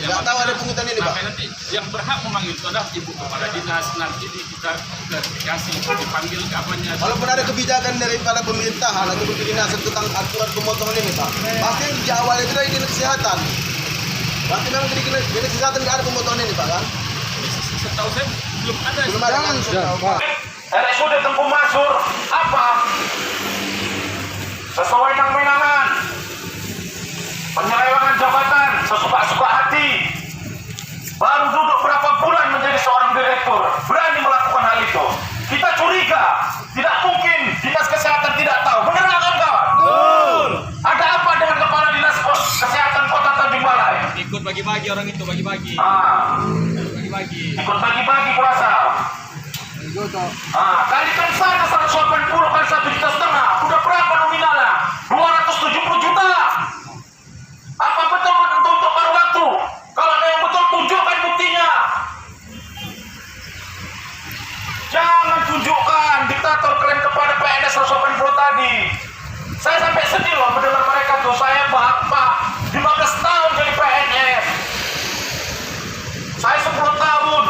Nggak tahu ada pungutan ini, Pak. Nanti yang berhak memanggil itu adalah ibu kepala dinas. Nanti kita klarifikasi, dipanggil kapannya. Walaupun ada kebijakan daripada pemerintahan atau dinas tentang aturan pemotongan ini, Pak, pasti yang di awal itu dari dinas kesehatan. Berarti memang di dinas kesehatan nggak ada pemotongan ini, Pak, kan? Setahu saya belum ada. Belum ada kan? Pak. RSUD Tengku Masur apa? Sesuai dengan kewenangan, penyelewengan jabatan sesuka-suka hati. Baru duduk berapa bulan menjadi seorang direktur, berani melakukan hal itu. Kita curiga, tidak mungkin dinas kesehatan tidak tahu. Benar nggak kawan? Betul. Ada apa dengan kepala dinas kesehatan Kota Tanjung Balai? Ikut bagi-bagi orang itu, bagi-bagi. Bagi-bagi. Ikut bagi-bagi kuasa. Kalikan saja 180 kali 1,5 juta. Udah berapa nominalnya? 270 juta. Apa betul untuk paruh waktu? Kalau ada yang betul, tunjukkan buktinya. Jangan tunjukkan diktator keren kepada PNS 180 tadi. Saya sampai sedih loh mendengar mereka tuh. Saya bapak 15 tahun jadi PNS. Saya 10 tahun.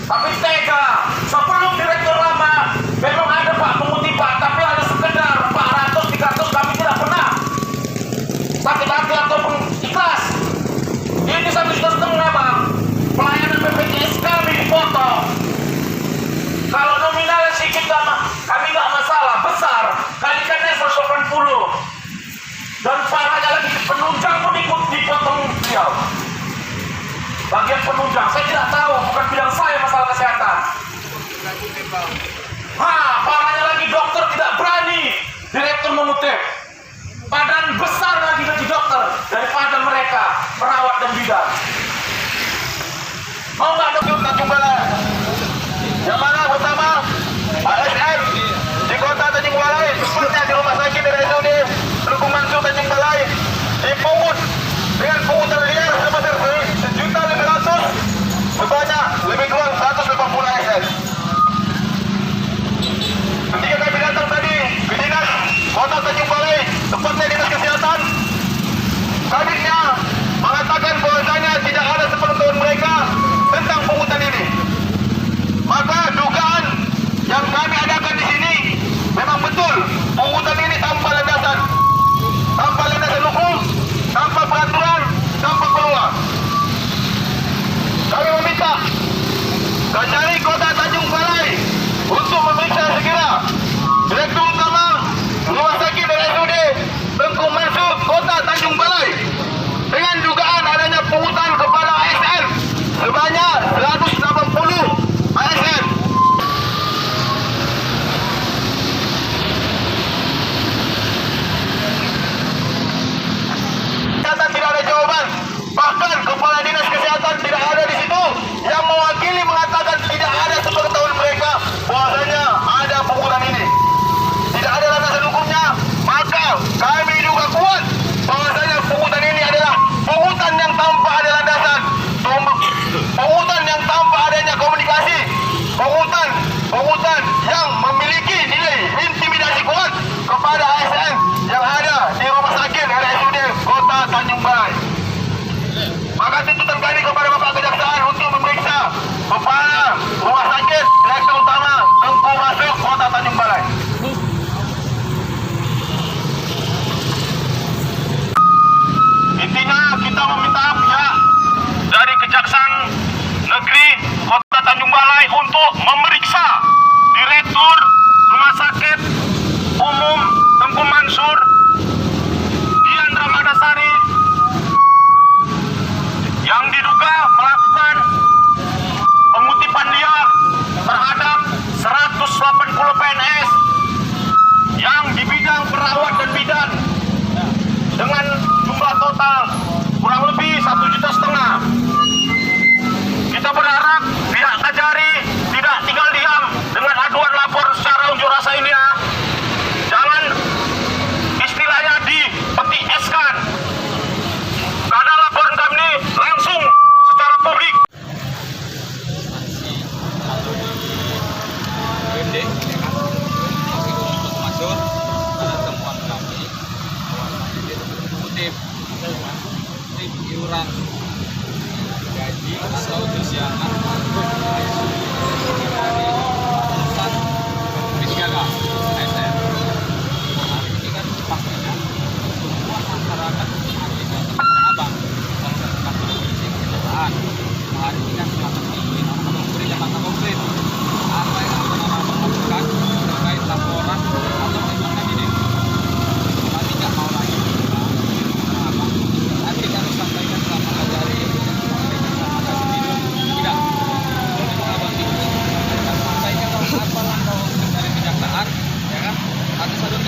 Tapi tega. Sebelum direktur lama memang ada Pak pemutih Pak, tapi ada sekedar 400, 300 kami tidak pernah sakit hati ataupun ikhlas. Ini 1,5 juta Bang. Pelayanan BPJS kami dipotong. Kalau nominalnya sedikit kami nggak masalah, besar kalikannya 180. Dan parahnya lagi penunjang pun ikut dipotong beliau. Bagian penunjang saya tidak tahu, bukan bidang saya masalah kesehatan. Parahnya lagi dokter tidak berani direktur mengutip. Badan besar lagi gaji dokter daripada mereka perawat dan bidan. Mau nggak dokter Tanjung Balai? Yang mana pertama? ASN di Kota Tanjung Balai, tempatnya di rumah sakit RSUD Tengku Masur Tanjung Balai, dipungut dengan pungutan liar sebesar 1.500.000 sebanyak lebih kurang 150 ASN.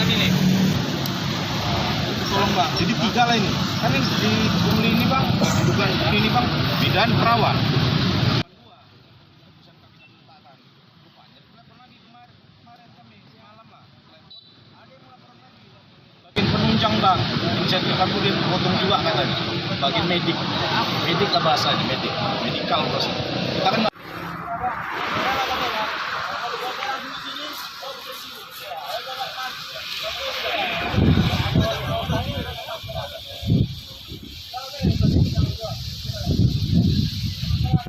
kan ini. Tolong Bang, jadi 3 lah ini. Kan ini di pungli ini Bang, bukan ini Bang, bidan perawat. Bagian penunjang Bang, insentif aku dia potong juga katanya. Bagian medik lah bahasanya, medikal bahasanya. Kita kan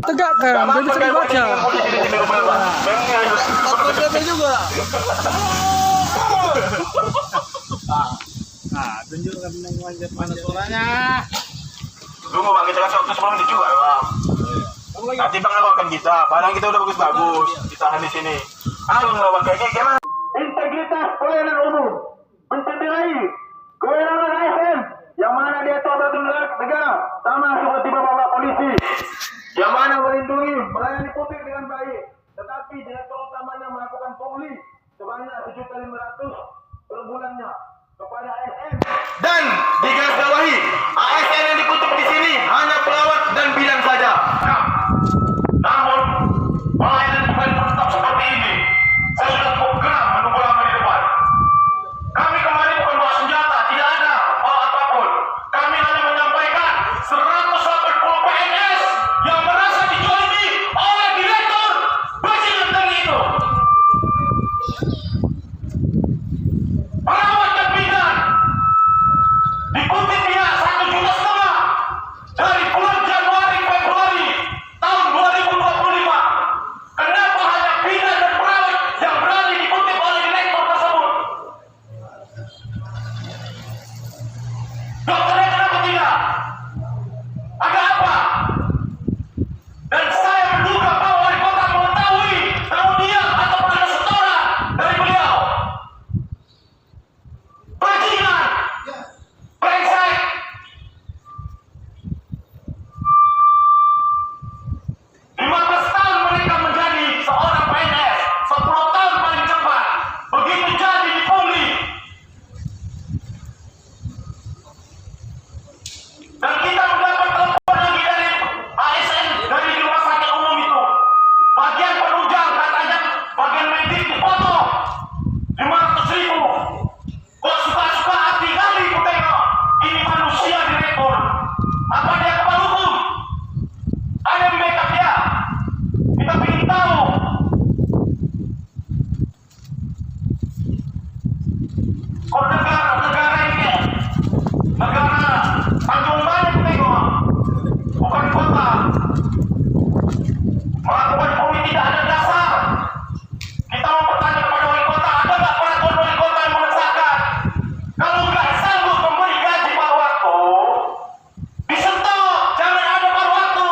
tegak kan, dia bisa dibaca. juga. nah, tunjukkan mana suaranya. Tunggu Bang, kita kasih waktu sebelum itu juga Bang. Nanti Bang lakukan kita, padahal kita udah bagus-bagus, ditahan di sini. Ayo ngelawan kayak gimana? Integritas pelayanan umum, mencederai kewenangan ASN, yang mana dia tobat negara, sama seperti bapak polisi, yang mana melindungi, melayani publik dengan baik, tetapi direktur utamanya melakukan pungli sebanyak 1.500.000 per bulannya kepada ASN. Dan digarisbawahi, ASN yang dikutip di sini hanya perawat dan bidan saja. Namun pelayanan bukan tetap seperti ini. Saya sudah cukup geram menunggu lama di depan. Kami kemarin bukan bawa senjata, tidak ada hal apapun. Kami hanya menyampaikan 180 PNS yang merasa dijolimi oleh direktur bajingan tinggi itu. Perawat dan bidan dikutip dia 1,5 juta dari bulan Januari Februari tahun 2025. Kenapa hanya bidan dan perawat yang berani dikutip oleh direktur tersebut? Dokternya kenapa tidak? Ada apa? Dan saya menduga bahwa wali kota mengetahui kemudian atau ada setoran dari beliau. Bajingan, brengsek. 15 tahun mereka menjadi seorang PNS, 10 tahun paling cepat. Begitu jadi dipungli. Dan kita mendapat telepon lagi dari ASN, dari rumah sakit umum itu. Bagian penunjang katanya, bagian medik dipotong 500.000. Kok suka-suka hati kali ku tengok. Ini manusia direktur. Apa dia kepala hukum? Ada yang backup dia. Kita ingin tahu. Kok negara ini, negara Tanjung Balai tengok, bukan kota. Melakukan pungli tidak ada dasar. Kita mau bertanya kepada wali kota, ada nggak peraturan wali kota yang mengesahkan? Kalau nggak sanggup memberi gaji pada waktu, disentuh, jangan ada pada waktu,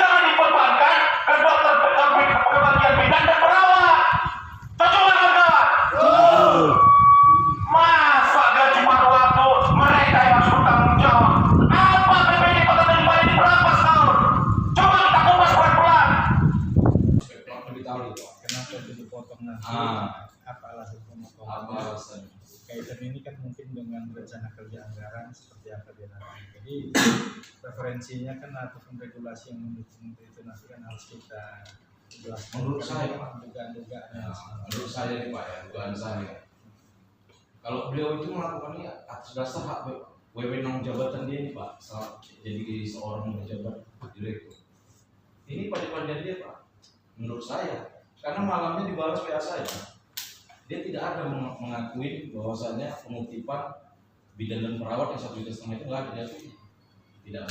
jangan dibebankan ke dokter, ke bagian bidan dan perawat. Cocok nggak kawan-kawan? Masa gaji pada waktu mereka yang harus bertanggung jawab? Apa PPD Kota Tanjung Balai ini berapa setahun? Coba kita kupas pelan-pelan. Kenapa itu dipotong nanti? Apa alasan pemotongan? Kaitan ini kan mungkin dengan rencana kerja anggaran seperti apa dia nanti. Jadi preferensinya kan ataupun regulasi yang mendukung itu nanti kan harus kita jelaskan. Menurut saya, dugaan-dugaannya. menurut saya nih Pak ya, dugaan saya. Kalau beliau itu melakukannya atas dasar hak wewenang jabatan dia nih Pak, jadi seorang pejabat direktur. Ini pada dia Pak, menurut saya, karena malamnya dibalas WA saya, dia tidak ada mengakui bahwasannya pengutipan bidan dan perawat yang 1,5 juta itu nggak ada, dia tidak.